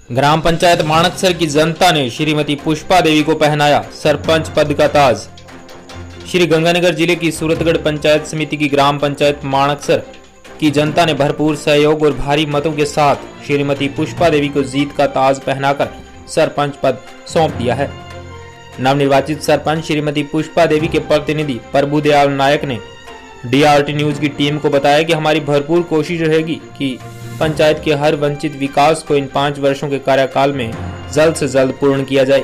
ग्राम पंचायत माणकसर की जनता ने श्रीमती पुष्पा देवी को पहनाया सरपंच पद का ताज। श्री गंगानगर जिले की सूरतगढ़ पंचायत समिति की ग्राम पंचायत माणकसर की जनता ने भरपूर सहयोग और भारी मतों के साथ श्रीमती पुष्पा देवी को जीत का ताज पहनाकर सरपंच पद सौंप दिया है। नवनिर्वाचित सरपंच श्रीमती पुष्पा देवी के प्रतिनिधि प्रभुदयाल नायक ने डीआरटी न्यूज की टीम को बताया कि हमारी भरपूर कोशिश रहेगी कि पंचायत के हर वंचित विकास को इन 5 वर्षों के कार्यकाल में जल्द से जल्द पूर्ण किया जाए।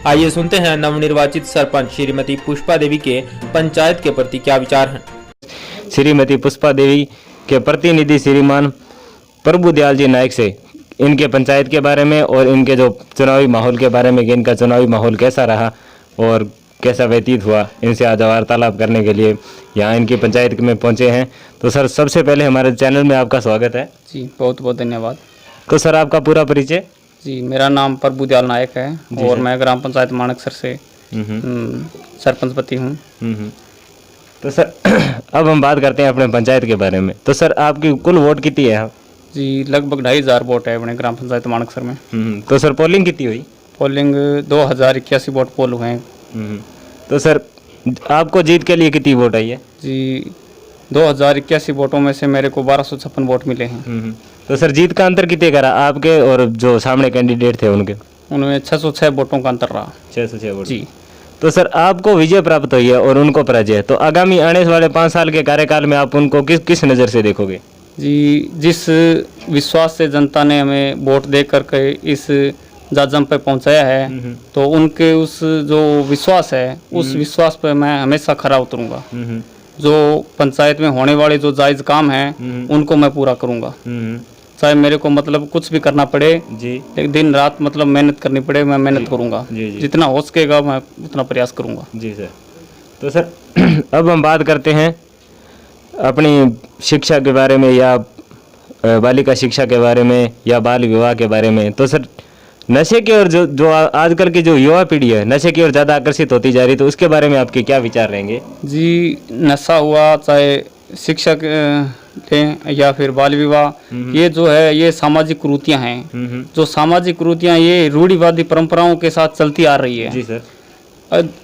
आइए सुनते हैं नवनिर्वाचित सरपंच श्रीमती पुष्पा देवी के पंचायत के प्रति क्या विचार हैं। श्रीमती पुष्पा देवी के प्रतिनिधि श्रीमान प्रभुदयाल जी नायक से इनके पंचायत के बारे में और इनके जो चुनावी माहौल के बारे में कि इनका चुनावी माहौल कैसा रहा और कैसा व्यतीत हुआ, इनसे आज वार्तालाप करने के लिए यहाँ इनकी पंचायत में पहुँचे हैं। तो सर, सबसे पहले हमारे चैनल में आपका स्वागत है। जी बहुत बहुत धन्यवाद। तो सर, आपका पूरा परिचय? जी, मेरा नाम प्रभुदयाल नायक है और मैं ग्राम पंचायत माणकसर से सरपंच पति हूँ। तो सर, अब हम बात करते हैं अपने पंचायत के बारे में। तो सर, आपकी कुल वोट कितनी है? जी, लगभग 2500 वोट है अपने ग्राम पंचायत माणकसर में। तो सर, पोलिंग कितनी हुई? पोलिंग 2081 वोट पोल हुए हैं। तो सर, आपको जीत के लिए कितनी वोट आई है? जी, 2081 वोटों में से मेरे को 1256 वोट मिले हैं। तो सर, जीत का अंतर कितने करा आपके और जो सामने कैंडिडेट थे उनके? उनमें 606 वोटों का अंतर रहा। 606 वोट। जी। तो सर, आपको विजय प्राप्त हुई है और उनको पराजय, तो आगामी आने वाले 5 साल के कार्यकाल में आप उनको किस नज़र से देखोगे? जी, जिस विश्वास से जनता ने हमें वोट दे करके इस जाजम पे पहुंचाया है, तो उनके उस जो विश्वास है उस विश्वास पे मैं हमेशा खरा उतरूंगा। जो पंचायत में होने वाले जो जायज़ काम हैं उनको मैं पूरा करूंगा, चाहे मेरे को मतलब कुछ भी करना पड़े जी, एक दिन रात मतलब मेहनत करनी पड़े, मैं मेहनत करूंगा। जितना हो सकेगा मैं उतना प्रयास करूंगा। जी सर। तो सर, अब हम बात करते हैं अपनी शिक्षा के बारे में या बालिका शिक्षा के बारे में या बाल विवाह के बारे में। तो सर, नशे की ओर जो आजकल की जो युवा पीढ़ी है नशे की ओर ज़्यादा आकर्षित होती जा रही, तो उसके बारे में आपके क्या विचार रहेंगे? जी, नशा हुआ चाहे शिक्षा लें या फिर बाल विवाह, ये जो है ये सामाजिक कुरीतियाँ हैं। जो सामाजिक कुरीतियाँ ये रूढ़िवादी परंपराओं के साथ चलती आ रही है। जी सर।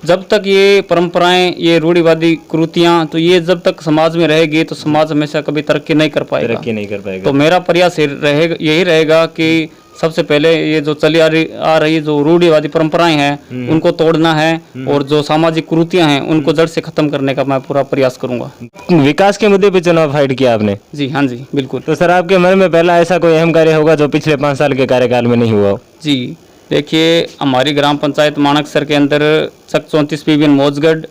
जब तक ये परंपराएं, ये रूढ़िवादी कुरीतियाँ, तो ये जब तक समाज में रहेगी तो समाज हमेशा कभी तरक्की नहीं कर पाएगा। तो मेरा प्रयास यही रहेगा कि सबसे पहले ये जो चली आ रही जो रूढ़िवादी परंपराएं हैं उनको तोड़ना है और जो सामाजिक कुरीतियां हैं उनको जड़ से खत्म करने का मैं पूरा प्रयास करूंगा। विकास के मुद्दे पे चुनाव फाइट किया आपने? जी हाँ जी, बिल्कुल। तो सर, आपके मन में पहला ऐसा कोई अहम कार्य होगा जो पिछले 5 साल के कार्यकाल में नहीं हुआ हो? जी, देखिए, हमारी ग्राम पंचायत माणकसर के अंदर 34 पीबीएन मौजगढ़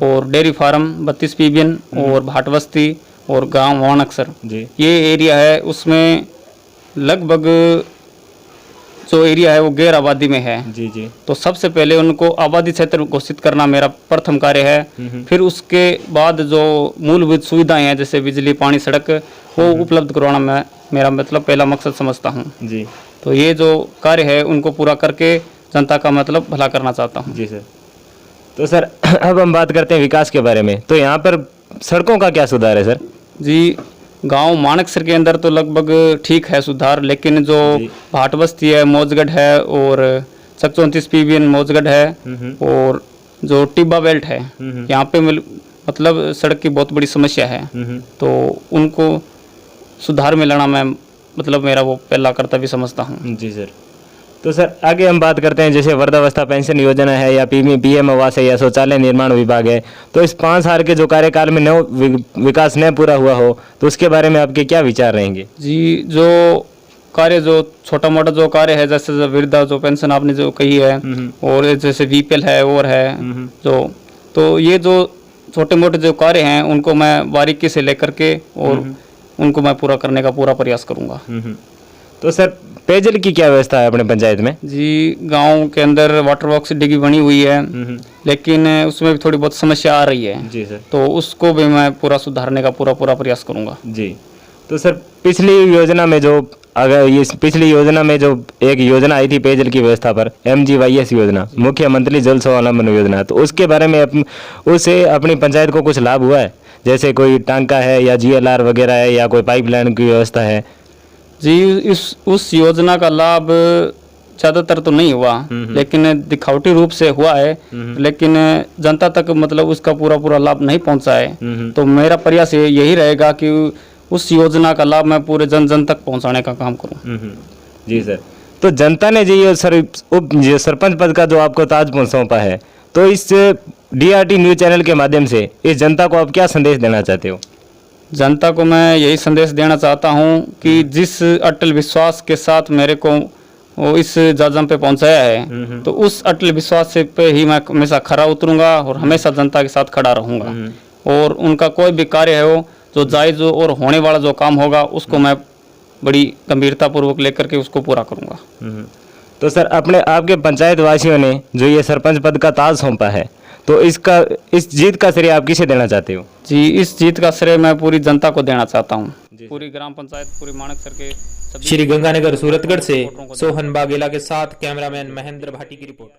और डेयरी फार्म 32 पीबीएन और भाटबस्ती और गाँव माणकसर ये एरिया है। उसमें लगभग जो एरिया है वो गैर आबादी में है। जी जी। तो सबसे पहले उनको आबादी क्षेत्र घोषित करना मेरा प्रथम कार्य है। फिर उसके बाद जो मूलभूत सुविधाएं हैं जैसे बिजली, पानी, सड़क, वो उपलब्ध करवाना मेरा मतलब पहला मकसद समझता हूँ। जी। तो ये जो कार्य है उनको पूरा करके जनता का मतलब भला करना चाहता हूँ। जी सर। तो सर, अब हम बात करते हैं विकास के बारे में। तो यहाँ पर सड़कों का क्या सुधार है सर? जी, गांव माणकसर के अंदर तो लगभग ठीक है सुधार, लेकिन जो भाटबस्ती है, मौजगढ़ है और 34 पीबीएन मौजगढ़ है और जो टिब्बा बेल्ट है, यहाँ पे मतलब सड़क की बहुत बड़ी समस्या है। तो उनको सुधार में लाना मैं मतलब मेरा वो पहला कर्तव्य समझता हूँ। जी सर। तो सर, आगे हम बात करते हैं जैसे वृद्धावस्था पेंशन योजना है या पीएम आवास है या शौचालय निर्माण विभाग है। तो इस 5 साल के जो कार्यकाल में विकास न पूरा हुआ हो तो उसके बारे में आपके क्या विचार रहेंगे? जी, जो कार्य जो छोटा मोटा जो कार्य है जैसे वृद्धा जो पेंशन आपने जो कही है और जैसे बीपीएल है और है जो, तो ये जो छोटे मोटे जो कार्य हैं उनको मैं बारीकी से लेकर के और उनको मैं पूरा करने का पूरा प्रयास करूँगा। तो सर, पेयजल की क्या व्यवस्था है अपने पंचायत में? जी, गांव के अंदर वाटर बॉक्स डिगी बनी हुई है, लेकिन उसमें भी थोड़ी बहुत समस्या आ रही है। जी सर। तो उसको भी मैं पूरा सुधारने का पूरा प्रयास करूंगा। जी। तो सर, पिछली योजना में जो एक योजना आई थी पेयजल की व्यवस्था पर, MGYS योजना, मुख्यमंत्री जल स्वावलंबन योजना, तो उसके बारे में उससे अपनी पंचायत को कुछ लाभ हुआ है? जैसे कोई टांका है या GLR वगैरह है या कोई पाइपलाइन की व्यवस्था है? जी उस योजना का लाभ ज़्यादातर तो नहीं हुआ, लेकिन दिखावटी रूप से हुआ है, लेकिन जनता तक मतलब उसका पूरा लाभ नहीं पहुंचा है। तो मेरा प्रयास यही रहेगा कि उस योजना का लाभ मैं पूरे जन जन तक पहुंचाने का काम करूं। जी सर, तो जनता ने जी ये जो सरपंच पद का जो आपको ताज सौंपा है, तो इस DRT न्यूज़ चैनल के माध्यम से इस जनता को आप क्या संदेश देना चाहते हो? जनता को मैं यही संदेश देना चाहता हूं कि जिस अटल विश्वास के साथ मेरे को वो इस जाजम पे पहुंचाया है, तो उस अटल विश्वास से पे ही मैं हमेशा खरा उतरूंगा और हमेशा जनता के साथ खड़ा रहूंगा। और उनका कोई भी कार्य है वो जो जायज़ और होने वाला जो काम होगा उसको मैं बड़ी गंभीरता पूर्वक लेकर के उसको पूरा करूंगा। तो सर, आपके पंचायत वासियों ने जो ये सरपंच पद का ताज सौंपा है, तो इस जीत का श्रेय आप किसे देना चाहते हो? जी, इस जीत का श्रेय मैं पूरी जनता को देना चाहता हूँ, पूरी ग्राम पंचायत, पूरी माणकसर के श्री गंगानगर सूरतगढ़ से सोहन बागेला के साथ कैमरामैन महेंद्र भाटी की रिपोर्ट।